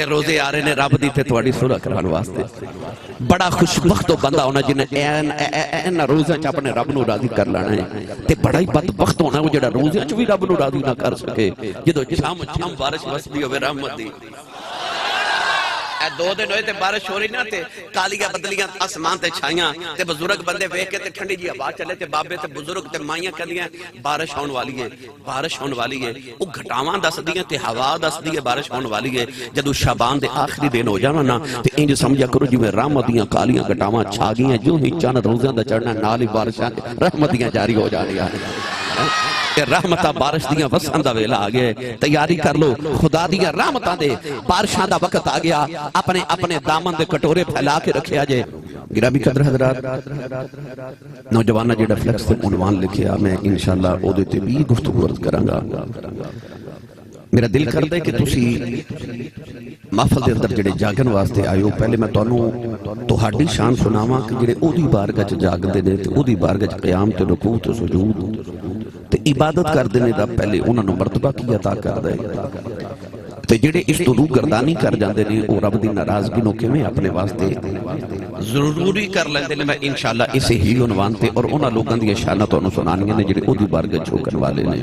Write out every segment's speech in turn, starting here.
اے روزے آ رہے نے رب دی تے تواڈی صلح کران واسطے بڑا خوش بخت بندہ ہونا جنہیں این روزے چ اپنے رب نو راضی کر لینا ہے تے بڑا ہی بدبخت ہونا وہ جڑا روزے چ بھی رب نو راضی نہ کر سکے جدو چھم چھم بارش وسدی ہوے رحمت دی دو دن ہوئے تے بارش ہو رہی نہ تے کالیاں بدلیاں آسمان تے چھائیاں تے بزرگ بندے ویکھ کے تے ٹھنڈی جی ہوا چلے تے بابے تے بزرگ تے مائیاں کہندیاں بارش ہون والی ہے بارش ہون والی ہے او گھٹاواں دسدیاں تے ہوا دسدی ہے بارش ہون والی ہے جدوں شعبان دے آخری دن ہو جانا نا تے انج سمجھا کرو جویں رحمت دیاں کالیاں گھٹاواں چھا گئیاں جو ہی چند روزیاں دا چڑھنا نال ہی بارشاں رحمت دیاں جاری ہو جانیاں کہ رحمتہ بارش دیاں وسن دا ویلا آگئے تیاری کر لو خدا دیاں رحمتہ دے بارشاں دا وقت آگیا اپنے دامن دے کٹورے پھیلا کے رکھے آجے گرامی قدر حضرات نوجوانہ جیڑا فلیکس تے عنوان لکھیا میں انشاءاللہ او دیتے بھی گفتگو عرض کرانگا میرا دل کر دے کہ تسی محفل دے اندر جڑے جاگن واسطے آئے ہو پہلے میں تو ہاڈی شان سناواں کہ جڑے او دی بارگاہ چ جاگ دے نے تے او دی بارگاہ چ قیام تے رکوع تے سجود تے عبادت کر دینے دا پہلے انہاں نوں مرتبہ کی عطا کر دے تے جڑے اس تو روح گردانی کر جاندے نے او رب دی ناراضگی نو کیویں اپنے واسطے ضروری کر لیندے نے میں انشاءاللہ اسے ہی عنوان تے اور انہاں لوکاں دی شاناں تانوں سنانیاں نے جڑے او دی بارگاہ جھکن والے نے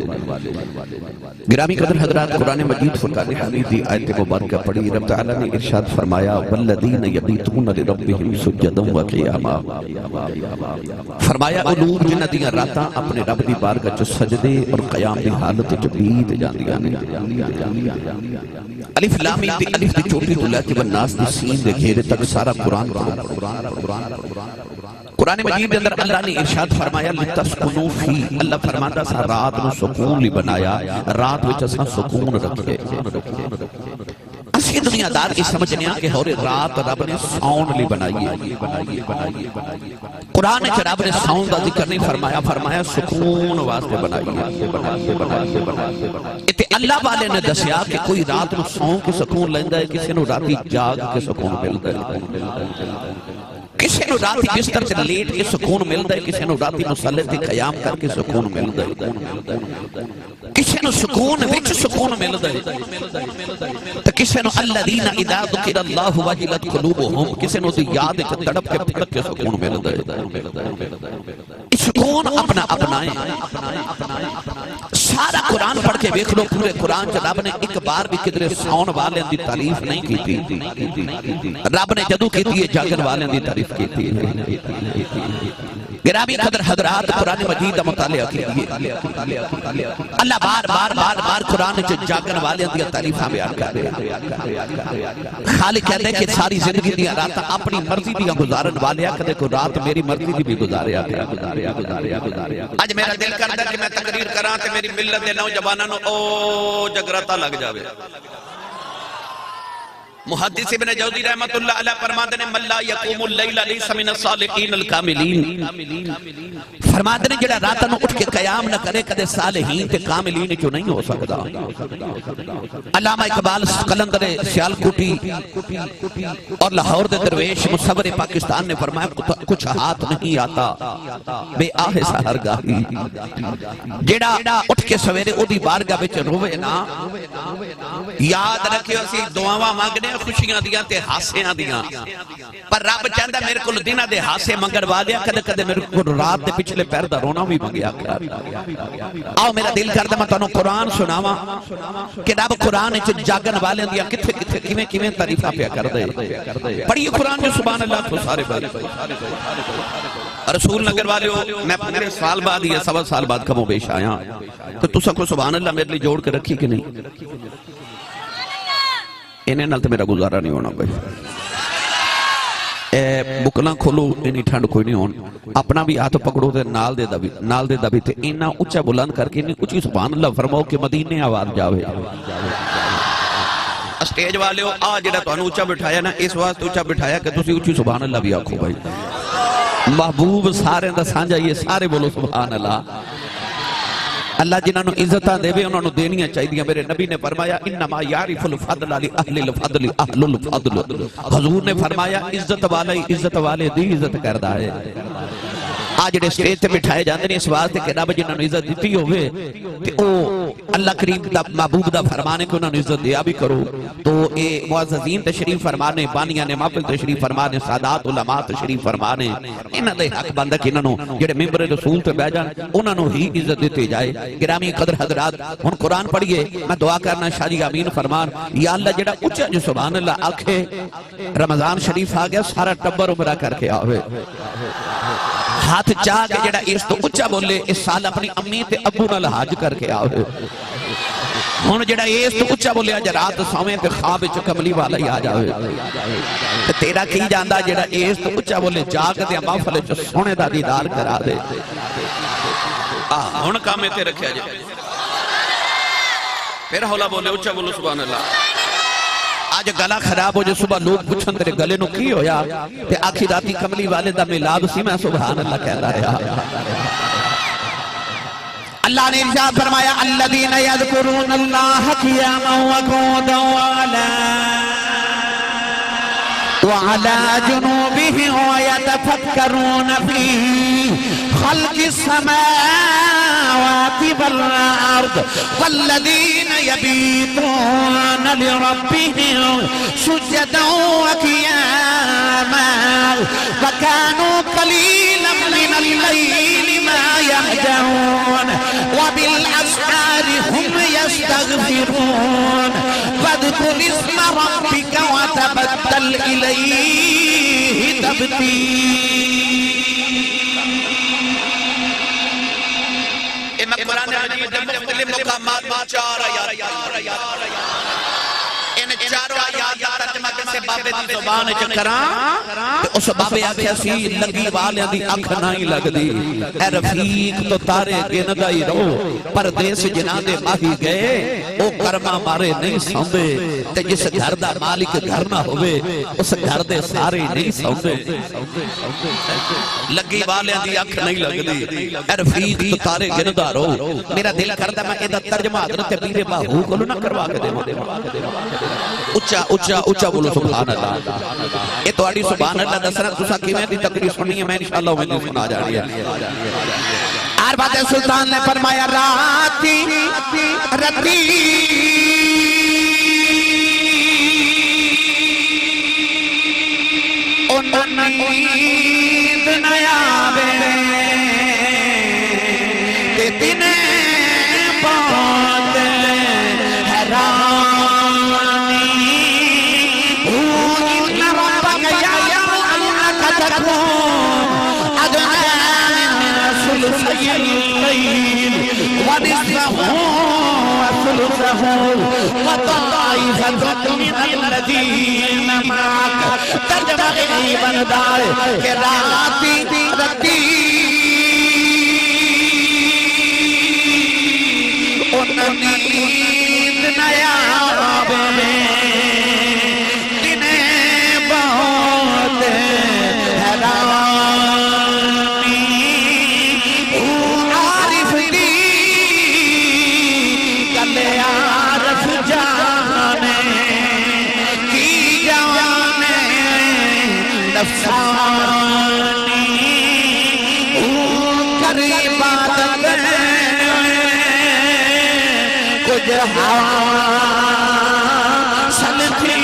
گرامی قدر حضرات قرآن مجید فرقان حمید دی آیت مبارکہ پڑھی رب تعالیٰ نے ارشاد فرمایا والذین یبیتون لربہم سجدا وقیاما فرمایا او لوگ جنہاں دیاں راتاں اپنے رب دی بارگاہ چ سجدے اور قیام دی حالت وچ بیت جاندیاں نے الف لام میم تے الف دی چھوٹی دلہ تے والناس دی سین دے گھیرے تک سارا قرآن قرآن مجید اندر اللہ نے ارشاد فرمایا لتسکنو فی اللہ فرماتا سا رات نو سکون لی بنایا رات وچ اساں سکون رکھے اسی دنیا دار کی سمجھنے کہ ہورے رات رب نے ساؤن لی بنائی ہے قرآن چ رب نے ساؤن دا ذکر نہیں فرمایا فرمایا سکون واسطے بنائی ہے تے اللہ والے نے دسیا کہ کوئی رات نو ساؤن کے سکون لیندا ہے کسی نو راتی جاگ کے سکون ملدا ہے کسی نو راتی بستر تے لیٹ کے سکون ملدا ہے کسی نو راتی مصلی تے قیام کر کے سکون ملدا ہے کسی نو سکون وچ سکون ملدا ہے تے کسی نو الذین اذا ذکر اللہ وجلت قلوبہم کسی نو دی یاد وچ تڑپ کے پھڑک کے سکون ملدا ہے سکون اپنا اپنائیں سارا قرآن پڑھ کے دیکھ لو پورے قرآن چ رب نے ایک بار بھی کدھر ساؤن والے دی تعریف نہیں کی تھی رب نے جدو کی تھی جاگن والے دی تعریف کی تھی گرامی قدر حضرات قرآن مجید دا مطالعہ کیجئے اللہ بار بار بار بار قرآن چ جاگن والے دی تعریف بیان کر رہے خالق کہتے ہیں کہ ساری زندگی دی راتاں اپنی مرضی دی گزارن والے کدے کو رات میری مرضی دی بھی گزاریا اج میرا دل کردا کہ میں تقریر کراں تے میری ملت دے نوجواناں نو او جگراتا لگ جاوے محدث ابن جوزی رحمت اللہ علیہ فرماتے ہیں من لا یقوم اللیل لیس من الصالحین الکاملین فرماتے ہیں جڑا رات نو اٹھ کے قیام نہ کرے کدے صالحین تے کاملین چوں نہیں ہو سکتا علامہ اقبال قلندر سیالکوٹی اور لاہور دے درویش مصور پاکستان نے فرمایا کچھ ہاتھ نہیں آتا بے آہ سحرگاہی جڑا اٹھ کے سویرے او دی بارگاہ وچ روے نا یاد رکھیو اسی دعاواں مانگنے خوشیاں دیاں تے ہاسیاں دیاں پر رب چاہندا میرے کول دناں دے ہاسے منگن والیا کدے کدے میرے کول رات دے پچھلے پیر دا رونا بھی منگیا آؤ میرا دل کردا میں تانوں قرآن سناواں کہ رب قرآن وچ جاگن والے دیاں کتھے کتھے کیویں کیویں تعریفاں پیا کر دے پڑھیے قرآن جو سبحان اللہ تو سارے بھائی رسول نگر والے ہو میں پورے سال بعد یا سوا سال بعد کم و بیش آیا تو تساں کو سبحان اللہ میرے لیے جوڑ کے رکھی کہ نہیں انہیں نال تے میرا گزارا نہیں ہونا بھائی بکلاں کھولو انہیں ٹھنڈ کوئی نہیں ہون اپنا بھی ہاتھ پکڑو تے نال دے دبی تے انہاں اچھا بلند کر کے انہیں اچھی سبحان اللہ فرماؤ کہ مدینے آواز جاوے اسٹیج والے ہو آج جڑا تو انہوں اچھا بٹھایا نا اس واسطے اچھا بٹھایا کہ تسی اچھی سبحان اللہ بھی آکھو بھائی محبوب سارے دا سانجا یہ سارے بولو سبحان اللہ اللہ جنہاں نو عزتاں دے وے انہاں نو دینیاں چاہیے میرے نبی نے فرمایا انما یعرف الفضل لاہل الفضل اہل الفضل حضور نے فرمایا عزت والے دی عزت کردا ہے آج جڑے سٹیج تے بٹھائے جاندے نے اس واسطے کہ رب جنہاں نو عزت دتی ہوے تے او اللہ کریم دا محبوب دا فرمانے کو انہوں نے عزت دیا بھی کرو. تو اے معززین تشریف فرمانے، بانیان محفل تشریف فرمانے، سادات علماء تشریف فرمانے، انہاں دے حق بندہ کہ انہوں جڑے ممبر رسول تے بیٹھ جان انہوں ہی عزت دیتے جائے. گرامی قدر حضرات، ہن قرآن پڑھیے. میں دعا کرنا شاہ جی آمین فرمان. یا اللہ جڑا اچھا جو سبحان اللہ آکھے رمضان شریف آ گیا سارا ٹبر عمرہ کر کے آوے. ہاتھ چاہ کے جڑا اس تو اچھا بولے اس سال اپنی امی تے ابو نال حج کر کے آوے. ہن جڑا اس تو اچھا بولے اج رات سویں تے خواب وچ کملی والا ہی آ جاوے. تے تیرا کی جاندا جڑا اس تو اچھا بولے جاگ تے محفل وچ سونے دا دیدار کرا دے. ہن کام تے رکھیا جائے. پھر ہولا بولے اچھا بولو سبحان اللہ. آج گلا خراب ہو جو صبح لوگ پوچھن تیرے گلے نو کی ہویا تے آخی راتی کملی والے دا میلاد سی میں سبحان اللہ کہہ رہا ہے. اللہ نے ارشاد فرمایا الذین یذکرون اللہ قیاما وقعودا وعلى جنوبهم ويتفكرون في خلق السماوات والأرض والذين يبيتون لربهم سجدا وقياما وكانوا قليلا من الليل ما يهجعون وبالأسحار هم يستغفرون فاذكر اسم ربك وتبتل إليه تبتيلا. قرآن مجید مختلف مقامات میں 4 آیات ان چاروں آیات کا ترجمہ کسے بابے دی زبان چکراں اس بابے آکھیا سی لگی والیاں دی اکھ نہیں لگ دی. اے رفیق تو تارے گندا ہی رہو پردیس جنہاں دے ماہی گئے او کرما مارے نہیں سوندے. تے جس گھر دا مالک گھر نہ ہوئے اس گھر دے سارے نہیں سوندے. لگی والیاں دی اکھ نہیں لگ دی. اے رفیق تو تارے گندا رہو. میرا دل کردا میں ادا ترجمہ حضرت پیر باہو کو نہ کروا کے دے. اچھا اچھا اچھا بولو سبحان اللہ. یہ تواڈی سبحان اللہ دسنا تساں کیویں دی تقریر سننی ہے میں انشاءاللہ میں سنا جا رہی ہے. اربات سلطان نے فرمایا راتی رتی نیند نہ آوے تے دن بہت حیرانی ان ربک یعلم انک تکون ادنی من ثلثی اللیل ونصفہ وثلثہ وطائفۃ من الذین معک. ترجمہ غریباً دار کہ راتی رتی ان نیند نہ آوے دن بہت حیرانی عارف دی گلے عارف جانے کی جانے نفسانی کری عبادت کچھ حاصل تھی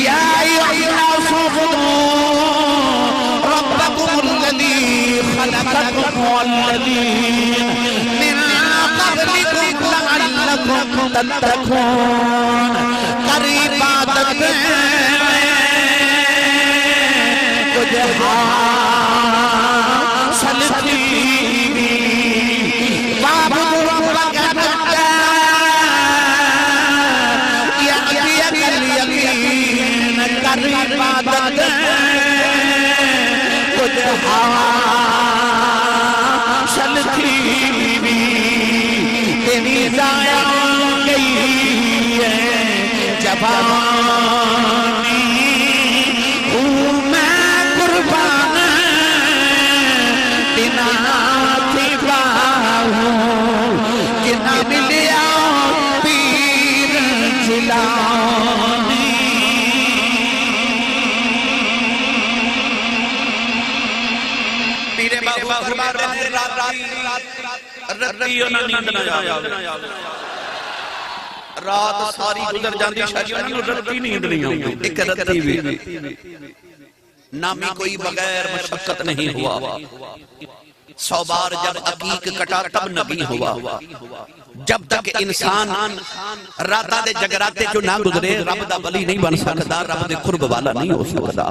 یا ایھا الناس اعبدوا ربکم الذی خلقکم والذین من قبلکم لعلکم تتقون. کری عبادت کچھ حاصل تھی وَاعْبُدْ رَبَّكَ حَتَّى يَأْتِيَكَ الْيَقِينُ. کر عبادت کچھ حاصل تھی تیری ضائع گئی ہے جوانی ہوں میں قربان بنا تھی باہوں کنا ملیا پیر جلانی. پیرے باہو فرما رہے ہیں رتی انہاں نیند نہ آوے رات ساری گزر جاندی شاید انہاں نوں رتی نیند نہیں آوندی ایک رتی بھی نامی کوئی بغیر مشقت نہیں ہوا 100 بار جب عقیق کٹا تب نبی ہوا جب تک انسان راتاں دے جگراتے جو نہ گزرے رب دا ولی نہیں بن سکدا رب دے قرب والا نہیں ہو سکدا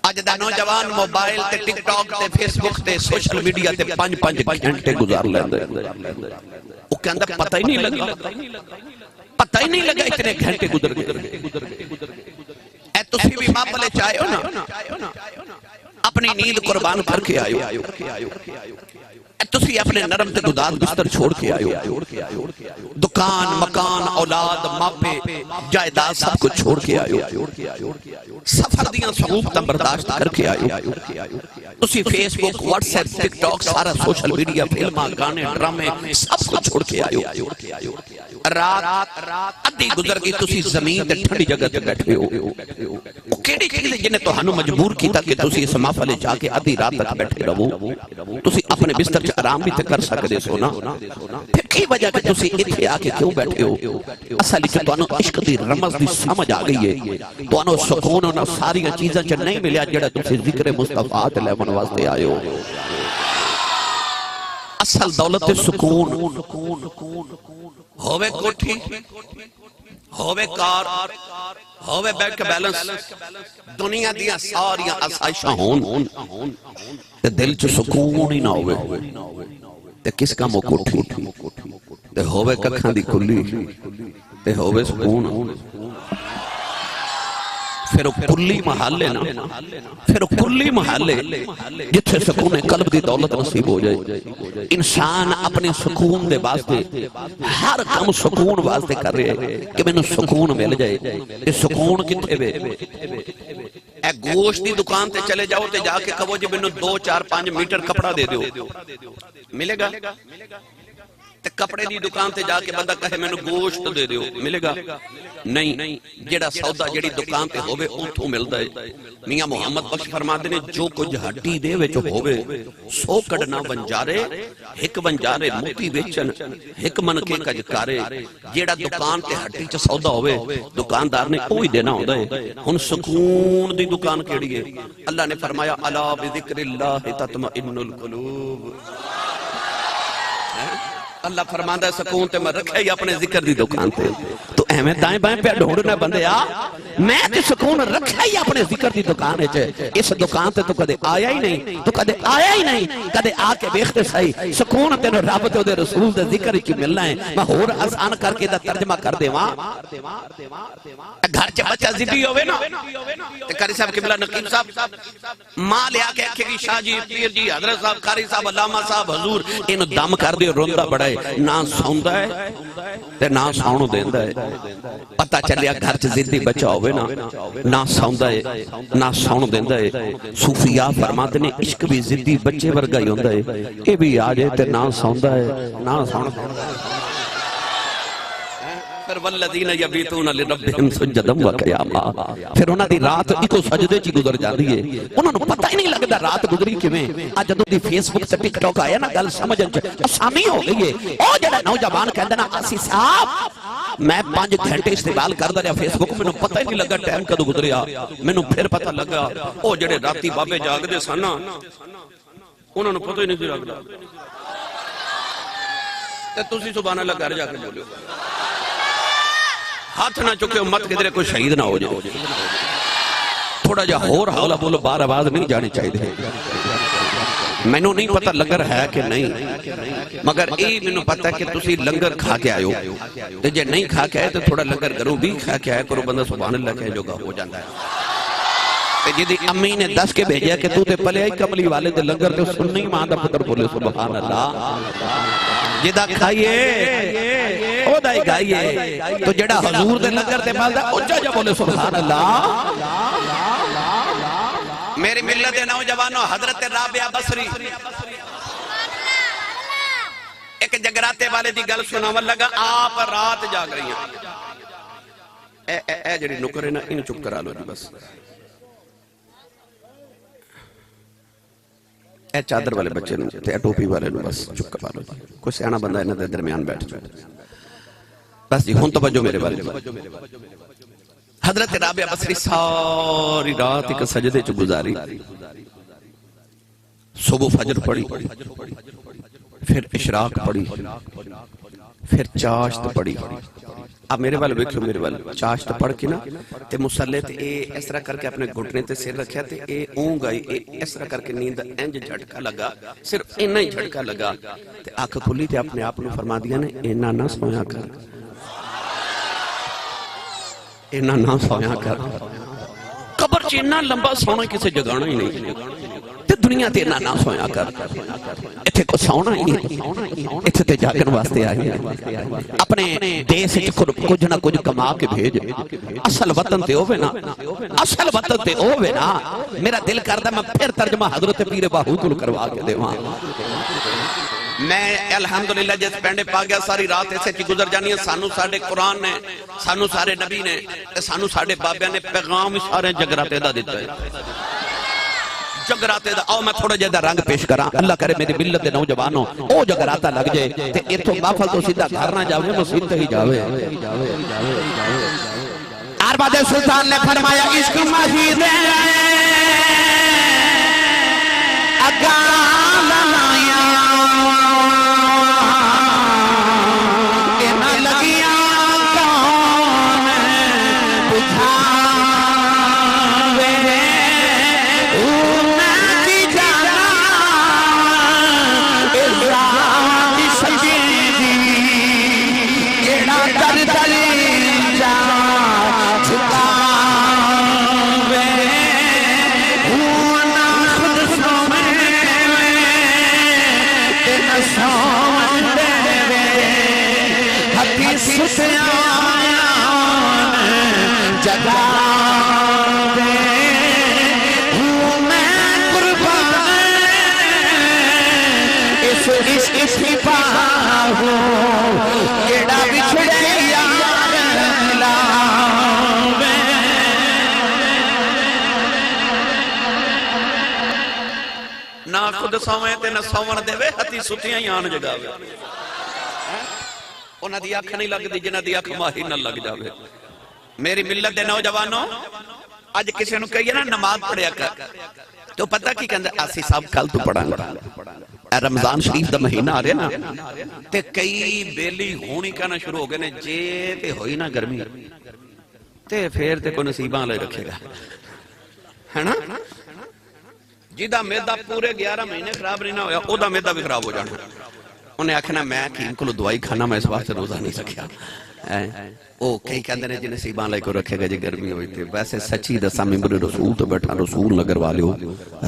اج دا نوجوان موبائل تے ٹک ٹاک تے فیس بک تے سوشل میڈیا تے 5-5 گھنٹے گزار لیندے او کہندا پتہ ہی نہیں لگا اتنے گھنٹے گزر گئے اے تسی بھی معاملے چاہے ہو نا اپنی نیند قربان کر کے آئے ہو تسی اپنے نرم تے گدار بستر چھوڑ کے آئے ہو دکان مکان اولاد ماپے جائیداد سب کو چھوڑ کے آئے ہو سفر دیاں صعوبتاں برداشت کر کے آئے ہو تسی فیس بک واٹس ایپ ٹک ٹاک سارا سوشل میڈیا فلماں گانے ڈرامے سب کو چھوڑ کے آئے ہو رات ادھی گزر گئی تسی زمین تے ٹھنڈی جگہ تے بیٹھے ہو کیڑی چیز جنہیں تہانوں مجبور کیتا کہ تسی اس محفل جا کے ادھی رات تک بیٹھے رہو تسی اپنے بستر چ آرام بھی تے کر سکدے سو نا پھر کی وجہ کہ تسی ایتھے آ کے کیوں بیٹھے ہو اصل وچ تانوں عشق دی رمز دی سمجھ آ گئی ہے تانوں سکون انہاں ساری چیزاں چ نہیں ملیا جڑا تسی ذکر مصطفیٰ تے لیون واسطے آئے ہو اصل دولت سکون ہووے کوٹھی ہووے کار ہووے بینک بیلنس دنیا دیاں ساریاں آسائشاں ہون تے دل چ سکون ہی نہ ہووے تے کس کام او کوٹھی تے ہووے ککھاں دی کلی تے ہووے سکون پھر وہ کلی محل ہے نا پھر وہ کلی محل ہے جتھے سکون قلب دی دولت نصیب ہو جائے انسان اپنے سکون دے واسطے ہر کام سکون واسطے کر رہے ہیں کہ میں نے سکون مل جائے یہ سکون کتھے وے اے گوشت دی دکان تے چلے جاؤ تے جا کے کہو جی میں نے 2-4-5 میٹر کپڑا دے دیو ملے گا تے کپڑے دی دکان تے جا کے بندہ کہے میں نے گوشت دے دیو ملے گا نہیں جیڑا سودا جیڑی دکان تے ہووے اوتھوں ملدا ہے میاں محمد بخش فرماندے نے جو کچھ ہٹی دے وچ ہووے سو کڈنا ونجارے ایک ونجارے موتی ویچن ایک من کے کج کارے جیڑا دکان تے ہٹی چ سودا ہووے دکاندار نے اوہی دینا ہوندا ہے ہن سکون دی دکان کیڑی ہے اللہ نے فرمایا الا بذکر اللہ تطمئن القلوب اللہ فرماندہ ہے سکون تے میں رکھے ہی اپنے ذکر دی دکان تے تو اہمیں دائیں بائیں پہ ڈھونڈنا بندے میں تے سکون رکھے ہی اپنے ذکر دی دکان ہے اس دکان تے تو کدے آیا ہی نہیں کدے آ کے بیختے سہی سکون تے رب تے دے رسول دے ذکر کی ملنا ہے میں ہور آسان کر کے دا ترجمہ کر دے وہاں گھر چے بچہ ضدی ہوئے نا تے قاری صاحب قبلہ نقیب صاحب ماں لیا کے اکھے کی شاہ جی پیر جی حضرت صاحب قاری صاحب علامہ صاحب حضور انہوں دم کر دے روندہ بڑا نہ سوندا ہے تے نہ ساؤن دیندا ہے پتہ چلیا گھر چ ضدی بچہ ہوے نہ سوندا ہے نہ ساؤن دیندا ہے صوفیاء فرماتے نے عشق بھی ضدی بچے ورگا ہی ہوندا ہے اے بھی آ جائے تے نہ سوندا ہے نہ ساؤن دیندا ہے پھر والذین یبیتون لربہم سجدا وقیاما پھر انہاں دی رات اکو سجدے چ گزر جاندی ہے انہاں نوں پتہ ہی نہیں لگدا رات گزری کیویں اج جدوں دی فیس بک تے ٹک ٹاک آیا نا گل سمجھن چ آسانی ہو گئی ہے او جڑا نوجوان کہندا نا آسی صاحب میں 5 گھنٹے استعمال کردا رہیا فیس بک مینوں پتہ ہی نہیں لگا ٹائم کدوں گزریا مینوں پھر پتہ لگا او جڑے راتی بابے جاگدے سن نا انہاں نوں پتہ ہی نہیں لگدا تے تسی سبحان اللہ گھر جا کے بولو ہاتھ نہ چکے امت کدھرے کوئی شہید نہ ہو جائے تھوڑا جا ہور حوالہ بولو بار آواز نہیں جانی چاہیے میں نو نہیں پتا لنگر ہے کہ نہیں مگر ای میں نو پتا کہ تسی لنگر کھا کے آئے ہو تو جے نہیں کھا کے آئے تو تھوڑا لنگر گھروں بھی کھا کے آئے کرو بندہ سبحان اللہ کہے جو گا ہو جاندہ ہے جدی امی نے 10 کے بھیجیا کہ تو تے پلے آئی کملی والے دے لنگر تے سننی ماں دا پتر بولے سبحان اللہ جدہ کھائیے او دائی گائیے تو جڑا حضور دے لنگر تے پال دا اچھا جا بولے سبحان اللہ میری ملت نوجوانوں حضرت رابعہ بصری ایک جگراتے والے دی گل سناون لگا آپ رات جاگ رہی ہیں اے جڑی نکر ہے نا ان چپ کرا لو جی بس اے چادر والے بچے نو تے ٹوپی والے نو بس چپ کروا لو جی کوئی سیاںا بندہ انہاں دے درمیان بیٹھ جائے بس جی ہن توجہ میرے والے حضرت رابعہ بصری ساری رات ایک سجدے چ گزاری صبح فجر پڑھی پھر اشراق پڑھی پھر چاشت پڑھی اب میرے والے بیکھو میرے والے چاشت پڑھ کے نا تے مسلے تے اے اس طرح کر کے اپنے گھٹنے تے سر رکھیا تے اے اونگ آئی اے اس طرح کر کے نیند انج جھٹکا لگا صرف اینا ہی جھٹکا لگا تے آنکھ کھلی تے اپنے آپ نو فرما دیا نے اینا نہ سویا کر اینا نہ سویا کر قبر چ اتنا لمبا سونا کسے جگانا ہی نہیں تے دنیا تے اتنا نہ سویا کر اتھے کو سونا ہی نہیں اتھے تے جاگن واسطے آئے اپنے دیس کچھ نہ کچھ کما کے بھیج اصل وطن تے ہووے نا اصل وطن تے ہووے نا میرا دل کردا میں پھر ترجمہ حضرت پیر باہو تو کروا کے دیواں میں الحمدللہ جس پینڈے پا گیا ساری رات ایسے کی گزر جانی ہے سانو ساڑھے قرآن نے سانو سارے نبی نے سانو ساڑھے بابیاں نے پیغام سارے جگراتے دا دیتا ہے جگراتے دا آؤ میں تھوڑا جیدہ رنگ پیش کرا اللہ کرے میری ملت دے نوجوانوں او جگراتا لگ جائے تے ایتھو مافل تو سیدھا گھر نہ جاوے مسیح تے ہی جاوے ارباد سلطان نے فرمایا عشق مہید اگالایا اینا لگیا کون بجھاوے اونا کی جانا ازراد سجیدی اینا در دلی جا چھکاوے اونا خود سومے اینا سومن دے ہتی ستیان جگاوے میں قربان اس کی پاہو کیڑا بچھڑے یار لاوے نہ خود سوئے تے نہ سوون دے وے ہتی ستیاں یان جگاوے انہاں دی اکھ نہیں لگ دی جنہاں دی اکھ ماہی نہ لگ جاوے میری ملت دے نوجوانوں آج کسی نو کہیے نا نماز پڑھیا کر تو پتہ کی کہندے آسی صاحب کل تو پڑھاں گا رمضان شریف دا مہینہ آ رہے نا تے کئی بیلی ہونی کہنا شروع ہو گئے نے جے تے ہوئی نا گرمی تے پھر تے کو نصیباں لے رکھے گا ہے نا جیدہ میدہ پورے 11 مہینے خراب نہیں نہ ہویا او دا میدہ بھی خراب ہو جانا انہیں آکھنا میں کیم کو دعائی کھانا میں اس واسطے روزہ نہیں سکیا او کئی کہندے نے جی نصیبان لائے کو رکھے گا جی گرمی ہوئی تھی ویسے سچی دسا ممبر رسول تو بیٹھا رسول نگر والے ہو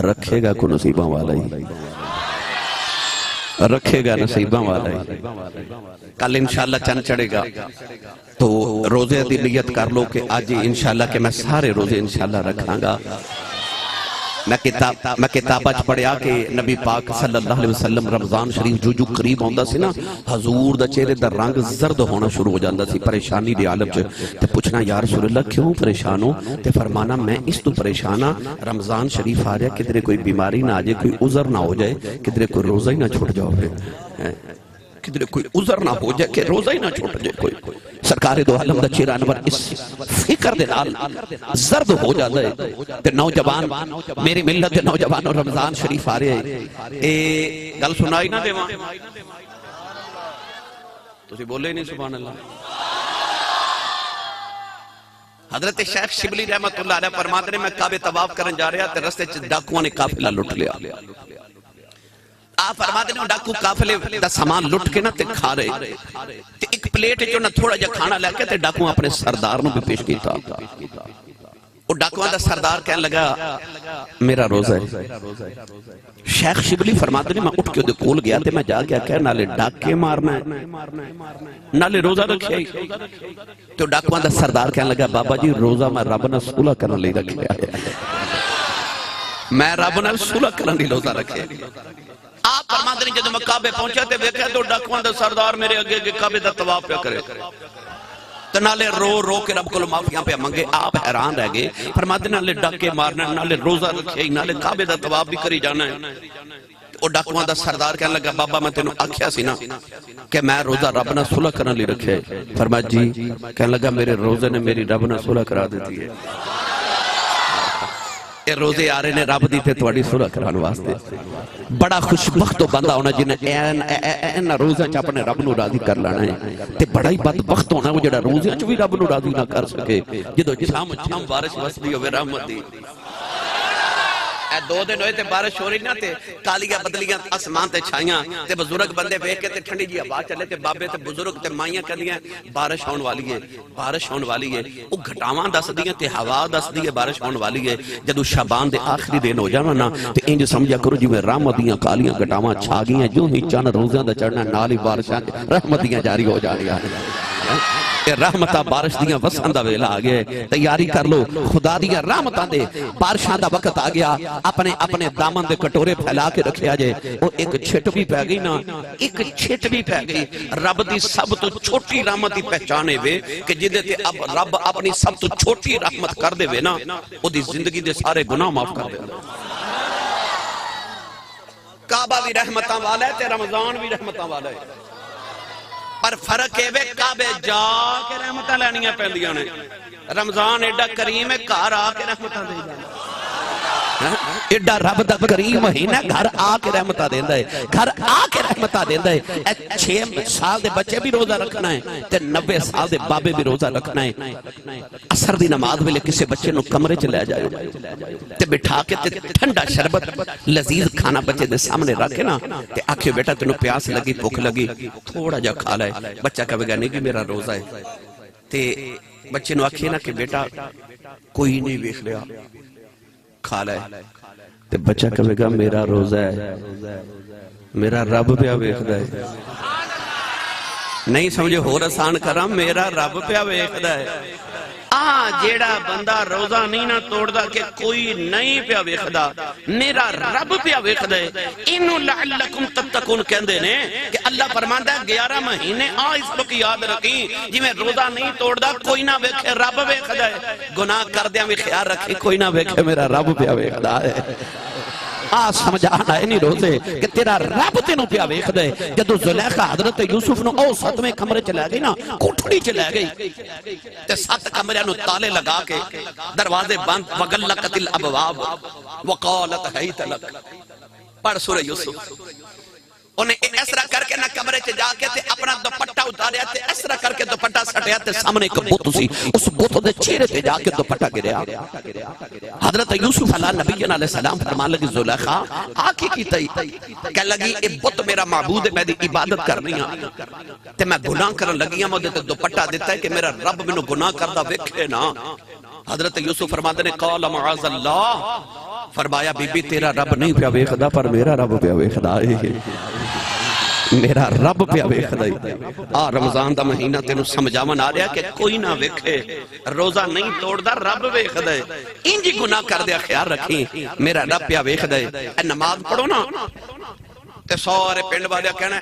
رکھے گا کو نصیبان والا ہی رکھے گا نصیبان والا ہی کل انشاءاللہ چند چڑھے گا تو روزے دی نیت کر لو کہ آج انشاءاللہ کہ میں سارے روزے انشاءاللہ رکھاں گا میں کتابہ پڑھیا کہ نبی پاک صلی اللہ علیہ وسلم رمضان شریف جو قریب ہوندہ سی نا حضور دا چہرے دا رنگ زرد ہونا شروع ہو جاندہ سی پریشانی دی عالم تے پوچھنا یا رسول اللہ کیوں پریشان ہو تے فرمانا میں اس تو پریشانا رمضان شریف آ رہا کدھرے کوئی بیماری نہ آ جائے کوئی عذر نہ ہو جائے کدھرے کوئی روزہ ہی نہ چھوٹ جاؤ کدھرے کوئی عذر نہ ہو جائے کہ روزہ ہی نہ چھوٹ جائے کوئی سرکار دو عالم دا چہرہ انور اس فکر دے نال زرد ہو جاتا ہے تے نوجوان میری ملت دے نوجوان رمضان شریف آ رہے ہیں اے گل سنائی نہ دے وہاں تسی بولے ہی نہیں سبحان اللہ حضرت شیخ شبلی رحمت اللہ علیہ فرماتے ہیں میں کعبے طواف کرن جا رہا تے رستے چ ڈاکوؤں نے قافلہ لٹ لیا آپ فرماتے ہیں ڈاکو قافلے دا سامان لٹ کے نہ تے کھا رہے تے ایک پلیٹ جو نہ تھوڑا جا کھانا لے کے تے ڈاکو اپنے سردار نو بھی پیش کیتا وہ ڈاکو دا سردار کہنے لگا میرا روزہ ہے شیخ شبلی فرماتے ہیں میں اٹھ کے دے کول گیا تے میں جا گیا کہ نالے ڈاکے مارنا ہے نالے روزہ رکھے ہی تو ڈاکو دا سردار کہنے لگا بابا جی روزہ میں رب نہ سولہ کرنے لے رکھے میں رب نہ سولہ کرنے لے روزہ رکھے آپ فرماتے ہیں جب میں کعبے پہنچا تے ویکھیا تو ڈاکواں دا سردار میرے اگے کعبے دا طواف پہ کرے تو نالے رو رو کے رب کو معافیاں پہ منگے. آپ حیران رہ گئے. فرماتے نالے ڈاکے مارنا, نالے روزہ رکھے, نالے کعبے دا طواف بھی کری جانا ہے. وہ ڈاکواں دا سردار کہنے لگا بابا میں تینوں آکھیا سی نا کہ میں روزہ رب نہ صلح کرنے لی رکھے. فرمایا جی. کہنے لگا میرے روزے نے میری رب نہ صلح کرا دیتی ہے. اے روزے آ رہے نے رب دی تے تواڈی صلح کرانے واسطے. بڑا خوشبخت بندہ ہونا جنہیں این روزہ چ اپنے رب نو راضی کر لینا ہے. تے بڑا ہی بدبخت ہونا وہ جڑا روزے چ بھی رب نو راضی نہ کر سکے. جدو چھم چھم بارش وسدی ہوے رحمت دی. اے 2 دن ہوئے تے بارش ہو رہی نہ تے کالیاں بدلیاں آسمان تے چھائیاں تے بزرگ بندے ویکھ کے تے ٹھنڈی جی ہوا چلے تے بابے تے بزرگ تے مائیاں کہندیاں بارش ہون والی ہے, بارش ہون والی ہے. او گھٹاواں دسدیاں تے ہوا دسدی ہے بارش ہون والی ہے. جدوں شعبان دے آخری دن ہو جانا نا تے انج سمجھا کرو جویں رحمت دیاں کالیاں گھٹاواں چھا گئیاں. جو ہی چند روزاں دا چڑھنا نال ہی بارشاں رحمت دیاں جاری ہو جانیاں. کہ رحمتہ بارش دیاں وسان دا ویلا آگئے. تیاری کر لو خدا دیاں رحمتاں دے بارشاں دا وقت آگیا. اپنے دامن دے کٹورے پھیلا کے رکھے آجے. وہ ایک چھٹ بھی پہ گئی نا, ایک چھٹ بھی پہ گئی. رب دی سب تو چھوٹی رحمت دی پہچانے وے کہ جدے تے اب رب اپنی سب تو چھوٹی رحمت کر دے وے نا وہ دی زندگی دے سارے گناہ معاف کر دے. کعبہ بھی رحمتاں والا ہے تے رمضان بھی رحمتاں والا ہے. پر فرق ہے وے کعبے جا کے رحمتاں لینیاں پہندیاں نے. رمضان ایڈا کریم ہے گھر آ کے رحمتاں دے جانا. ایڈا رب دا کریم مہینہ گھر آ کے رحمتہ دیندہ ہے, گھر آ کے رحمتہ دیندہ ہے. 6 سال دے بچے بھی روزہ رکھنا ہے تے 90 سال دے بابے بھی روزہ رکھنا ہے. اثر دی نماز ویلے کسے بچے نو کمرے چ لے جائے تے بٹھا کے تے ٹھنڈا شربت لذیذ کھانا بچے دے سامنے رکھے نا تے آکھے بیٹا تینوں پیاس لگی بھوک لگی تھوڑا جا کھا لائے. بچہ کہے گا نہیں کہ میرا روزہ ہے. تے بچے نو آکھے نا کہ بیٹا کوئی نہیں ویکھ لیا کھا لائے. تے بچہ کہے گا میرا روزہ ہے, میرا رب پیا ویکھدا ہے. نہیں سمجھے ہو آسان کراں, میرا رب پیا ویکھدا ہے. جیڑا بندہ روزہ نہیں نہ توڑدا کہ کوئی نہیں پیا ویکھدا, میرا رب پیا ویکھدا ہے. انو لعلکم تتقون کہندے نے کہ اللہ فرماندا ہے 11 مہینے اس وقت یاد رکھیں جویں روزہ نہیں توڑدا کوئی نہ ویکھے رب ویکھدا ہے. گناہ کردیاں بھی خیال رکھے کوئی نہ ویکھے میرا رب پیا ویکھدا ہے. سمجھانا ہے نہیں روزے کہ تیرا رب تینوں پیا ویکھ دے. جدو زلیخا حضرت یوسف نو او 7ویں کمرے چلے گئی نا, کوٹھڑی چلے گئی تے 7 کمرے نو تالے لگا کے دروازے بند. وغلقت الابواب وقالت حیت لک. پڑھ سورہ یوسف. انہیں اس طرح کر کے نہ کمرے چ جا کے تے اپنا دوپٹہ اتاریا تے اس طرح کر کے دوپٹہ سٹیا تے سامنے ایک بت سی, اس بت دے چہرے تے جا کے دوپٹہ گریا. حضرت یوسف علیہ نبی علیہ السلام فرمان لگی زلیخا آ کی کیتا کہ لگی اے بت میرا معبود ہے, میں دی عبادت کرنی ہاں تے میں گناہ کرن لگی ہاں. مجھے تے دوپٹہ دیتا ہے کہ میرا رب مینوں گناہ کردا ویکھے نا. حضرت یوسف فرماتے نے قال معاذ اللہ, فرمایا بی بی تیرا رب نہیں پیا ویکھدا پر میرا رب پیا ویکھدا ہے, میرا رب پیا ویکھدا ہے. رمضان دا مہینہ تینوں سمجھاون آ رہا کہ کوئی نہ ویکھے روزہ نہیں توڑدا رب ویکھدا ہے. انج گناہ کر دیا خیال رکھیں میرا رب پیا ویکھدا ہے. نماز پڑھو نا تے سارے پنڈ والے کہنا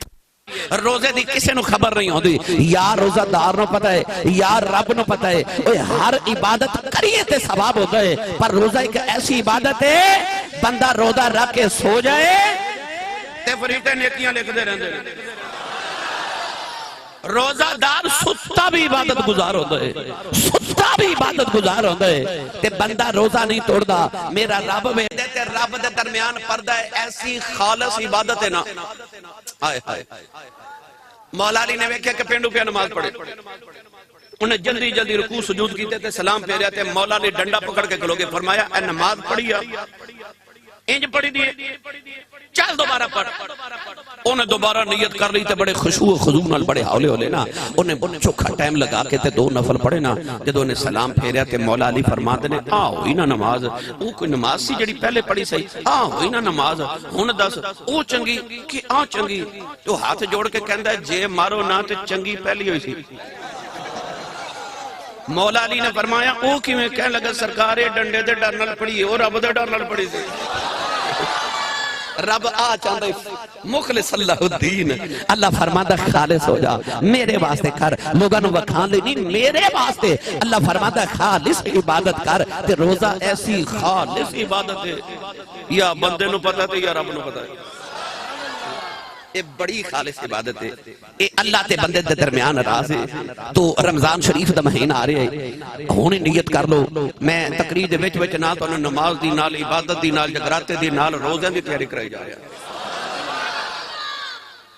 روزے دی کسے نو خبر نہیں ہوندی. یا روزہ دار نو پتہ ہے یا رب نو پتہ ہے. ہر عبادت کریے تے ثواب ہوتا ہے, پر روزہ ایک ایسی عبادت ہے بندہ روزہ رکھ کے سو جائے تے فریضے نیکیاں لکھ دے رہندے. روزہ دار ستا بھی عبادت گزار ہوتا ہے, ستا بھی عبادت گزار ہوتا ہے. تے بندہ روزہ نہیں توڑدا میرا رب ویکھدا تے رب دے درمیان پردہ ہے. ایسی خالص عبادت ہے نا. آئے آئے مولا علی نے ویکھیا کہ پینڈو پیا نماز پڑھے, انہیں جلدی جلدی رکوع سجود کیتے تے سلام پھیریا تے مولا نے ڈنڈا پکڑ کے کھلو گے فرمایا اے نماز پڑھی آ انج پڑھی دیئے چل دوبارہ پڑھ. انہیں دوبارہ نیت کر لی تے بڑے خشوع و خضوع نال بڑے ہولے ہولے نا انہیں چوکھا ٹائم لگا کے تے 2 نفل پڑھے نا. جدو انہیں سلام پھیریا تے مولا علی فرماتے نے ہوئی نا نماز, وہ کوئی نماز سی جڑی پہلے پڑھی سی, ہوئی نا نماز, ہن دس او چنگی کہ چنگی. تو ہاتھ جوڑ کے کہندا ہے جے مارو نہ تے چنگی پہلی ہوئی سی. مولا علی نے فرمایا او کیویں کہنے لگا سرکار ڈنڈے دے ڈر نال پڑھی او رب دے ڈر نال پڑھی سی. رب آ چاہتا ہے مخلص اللہ الدین. اللہ فرماتا خالص ہو جا میرے واسطے کر لوگاں نو وکھان لئی نہیں میرے واسطے. اللہ فرماتا خالص عبادت کر تے روزہ ایسی خالص عبادت ہے یا بندے نو پتہ ہے یا رب نو پتہ ہے. یہ بڑی خالص عبادت ہے. اے اللہ تے بندے دے درمیان راز ہے. تو رمضان شریف دا مہینہ آ رہا ہے ہن نیت کر لو. میں تقریر دے وچ وچ نال تانوں نماز دی نال عبادت دی نال جگراتے دی نال روزے دی تیاری کرائی جا رہا.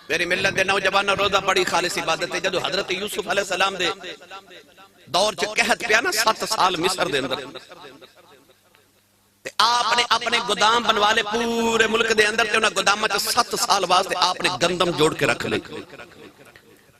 میری ملت دے نوجوانوں روزہ بڑی خالص عبادت ہے. جدو حضرت یوسف علیہ السلام دے دور چ قحط پیا نا 7 سال مصر دے اندر آپ نے اپنے گودام بنوا لے پورے ملک دے اندر تے انہاں گوداماں چ 7 سال واسطے آپ نے گندم جوڑ کے رکھ لے.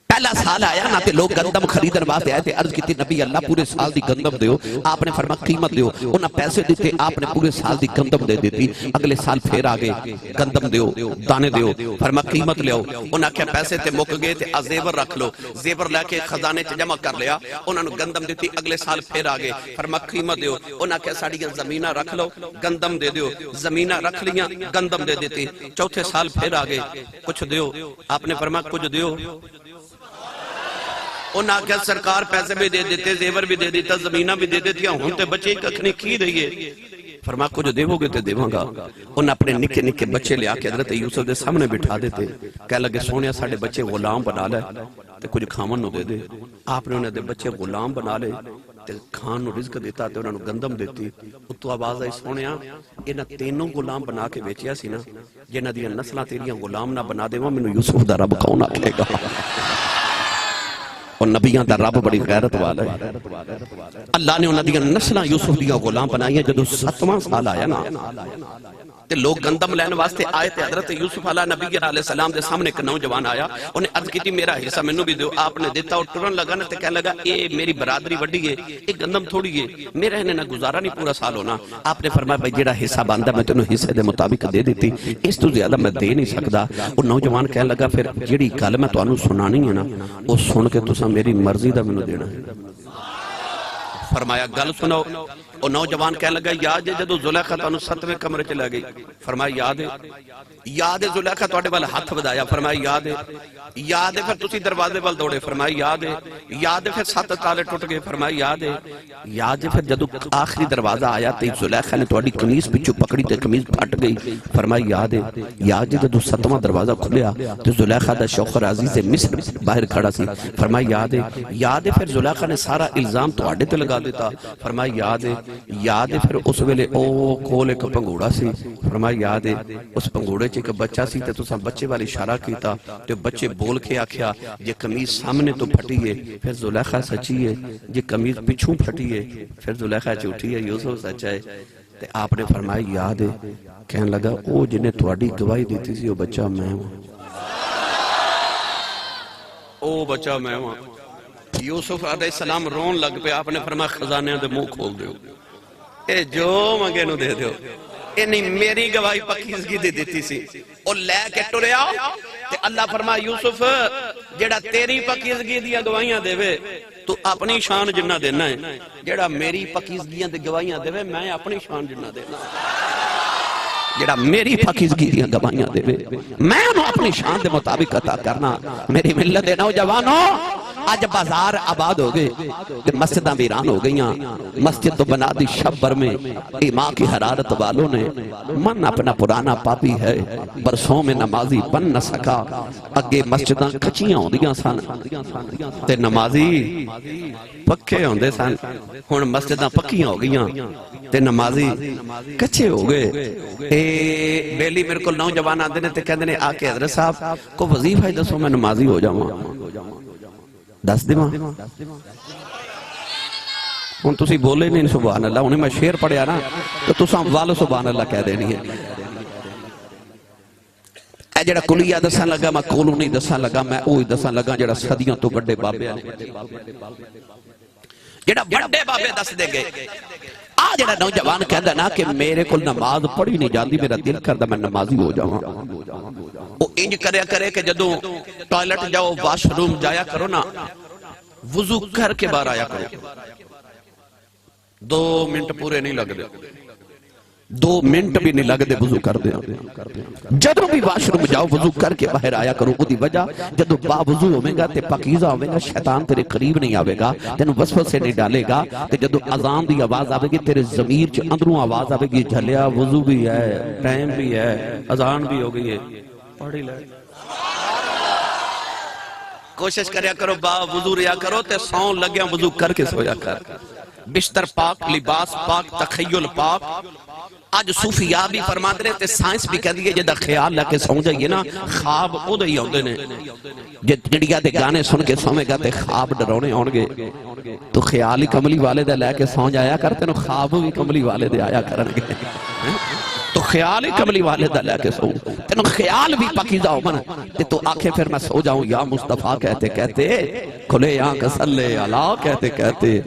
پہلا سال آیا نا تے لوگ گندم خریدن واسطے آئے تھے. عرض کی تھی نبی اللہ پورے سال دی گندم دیو. آپ نے فرمایا قیمت دیو. انہاں پیسے دیتے آپ نے پورے سال دی گندم دے دیتی. اگلے سال پھر آگے گندم دیو دانے دیو. فرمایا قیمت لیو. انہاں کیا پیسے تے مک گئے تے زیور رکھ لو. زیور لے کے خزانے چ جمع کر لیا. انہاں نو گندم دیتی. اگلے سال پھر آگے فرمایا قیمت دیو. انہاں کیا ساڑیاں زمیناں رکھ لو گندم دے دیو. زمیناں رکھ لیاں گندم دے دیتی. چوتھے سال پھر آگے کچھ دیو. آپ نے فرمایا کچھ دیو. انہاں کیا سرکار پیسے بھی دے دیتے زیور بھی دے دیتا زمینہ بھی دے دیتی ہوں تے بچے ککھنے کی دئیے. فرمایا کچھ دیو گے تے دیواں گا. انہاں اپنے نکے نکے بچے لے آکے حضرت یوسف دے سامنے بٹھا دیتے. کہہ لگے سونیا ساڑھے بچے غلام بنا لے تے کچھ کھامن نو دے دے. آپ نے انہیں دے بچے غلام بنا لے تے کھان نو رزق دیتا تے انہوں نے گندم دیتی. اتو آواز آئی سونیا انہاں تینوں غلام بنا کے بیچیا سی نا جنہاں دیاں نسلاں تیریاں غلام نہ بنا دیواں مینوں یوسف دا رب کون آکھے گا. اور نبیان دا رب بڑی غیرت والا ہے. اللہ نے انہاں دیاں نسلاں یوسف دیاں غلام بنائی ہیں. جدو 7واں سال آیا نا تے لوگ گندم لین واسطے آئے تے حضرت یوسف علیہ نبی علیہ السلام دے سامنے ایک نوجوان آیا. انہیں عرض کی تھی میرا حصہ منو بھی دیو. آپ نے دیتا اور ٹرن لگا نا تے کہنے لگا اے میری برادری وڈی ہے ایک گندم تھوڑی ہے میرا انہیں نہ گزارا نہیں پورا سال ہونا. آپ نے فرمایا بھائی جیڑا حصہ باندھا میں تینوں حصے دے مطابق دے دیتی اس تو زیادہ میں دے نہیں سکتا. وہ نوجوان کہنے لگا پھر جیڑی گل میں تانوں سنانی ہے نا وہ سن کے تساں میری مرضی دا منو دینا ہے. فرمایا گل سنو. وہ نوجوان کہنے لگا یاد ہے جدو زلیخا تانوں 7ویں کمرے چ لے گئی. فرمایا یاد ہے. یاد ہے زلیخا تواڈے وال ہاتھ ودایا. فرمایا یاد ہے. یاد ہے پھر تسی دروازے وال دوڑے. فرمایا یاد ہے. یاد ہے پھر 7 تالے ٹوٹ گئے. فرمایا یاد ہے. یاد ہے پھر جدو آخری دروازہ آیا تے زلیخا نے تواڈی قمیض پچھو پکڑی تے قمیض پھٹ گئی. فرمایا یاد ہے. یاد ہے جدو 7واں دروازہ کھلیا تے زلیخا دا شوہر عزیز مصر باہر کھڑا سی. فرمایا یاد ہے. یاد ہے پھر زلیخا نے سارا الزام تواڈے تے لگا دیتا. فرمایا یاد ہے. یاد ہے پھر اس ویلے او کول ایک پنگوڑا سی. فرمایا یاد ہے. اس پنگوڑے چ ایک بچہ سی تے تساں بچے والی اشارہ کیتا تے بچے بول کے آکھیا جے قمیض سامنے تو پھٹی ہے پھر زلیخا سچی ہے جے قمیض پیچھوں پھٹی ہے پھر زلیخا جھوٹی ہے یوسف سچا ہے. تے آپ نے فرمایا یاد ہے. کہنے لگا او جنہیں تواڈی گواہی دیتی سی او بچہ میں ہوں. او بچہ میں ہوں. یوسف علیہ السلام رون لگ پہ. آپ نے فرمایا خزانے دے منہ کھول دیو. اے جو منگے نو دے دیو. اے نہیں میری گواہی پکیزگی دے دیتی سی. او لے کے ٹریا تے اللہ فرمایا یوسف جیڑا تیری پکیزگی دیا گواہیاں دے وے تو اپنی شان جنہ دینا ہے. جیڑا میری پکیزگیاں دے گواہیاں دے وے میں اپنی شان جنہ دینا. جڑا میری پاکیزگی دیاں گواہیاں دے میں انہوں اپنی شان دے مطابق عطا کرنا. میری ملت دے نوجوانوں آج بازار آباد ہو گئے مسجداں ویران ہو گئیاں. مسجد تو بنا دی شب بھر میں ایمان کی حرارت والوں نے من اپنا پرانا پاپی ہے برسوں میں نمازی بن نہ سکا. اگے مسجداں کچیاں ہوں دیاں سن تے نمازی پکے ہوں دے سن. ہن مسجداں پکیاں ہو گئیاں تے نمازی کچے ہو گئے. بیلی میرے کو نوجوان آندے نے تے کہندے نے آ کے حضرت صاحب کو وظیفہ ہی دسو میں نمازی ہو جاواں. دس دیواں ہن تسی بولے نہیں سبحان اللہ. انہیں میں شعر پڑھیا نا تو تساں والو سبحان اللہ کہہ دینی ہے. اے جڑا کلیہ دساں لگا میں کولو نہیں دساں لگا میں اوہی دساں لگا جڑا صدیاں تو بڑے بابے نے جڑا بڑے بابے دس دے گئے. آج جڑا نوجوان کہندا نا کہ میرے کو نماز پڑھی نہیں جاندی میرا دل کردا میں نمازی ہو جاواں. او انج کرے کہ جدوں ٹوائلٹ جاؤ واش روم جایا کرو نا وضو کر کے باہر آیا کرو. 2 منٹ پورے نہیں لگ دے. 2 منٹ بھی نہیں لگتے وضو کر دیا جدوں بھی واش روم جاؤ وضو کر کے باہر آیا کرو اودی وجہ جدوں با وضو ہوے گا تے پاکیزہ ہوے گا شیطان تیرے قریب نہیں آوے گا تینوں وسوسے نہیں ڈالے گا تے جدوں اذان دی آواز آوے گی تیرے ضمیر چ اندروں آواز آوے گی جھلیا وضو بھی ہے ٹائم بھی ہے اذان بھی ہو گئی ہے پڑھی لے کوشش کریا کرو با وضو ریا کرو تے سون لگیا وضو کر کے سویا کر بستر پاک لباس پاک تخیل پاک آج صوفیاء بھی فرماتے رہے تے سائنس بھی کہہ دیئے جدہ خیال لکے سو جائیے نا خواب او دے ہی ہوندے نے جڑیا دے گانے سن کے سویں گا تے خواب ڈرونے ہونگے تو خیال ہی کملی والے دے لے کے سو جایا کرتے نو خواب بھی کملی والے دے آیا کرنگے تو خیال ہی کملی والے دے لے کے سو تینو خیال بھی پاکیزہ ہو منا تے تو آنکھیں پھر میں سو جاؤں یا مصطفیٰ کہتے کہتے کھلے آنکھ صلی اللہ کہتے کہتے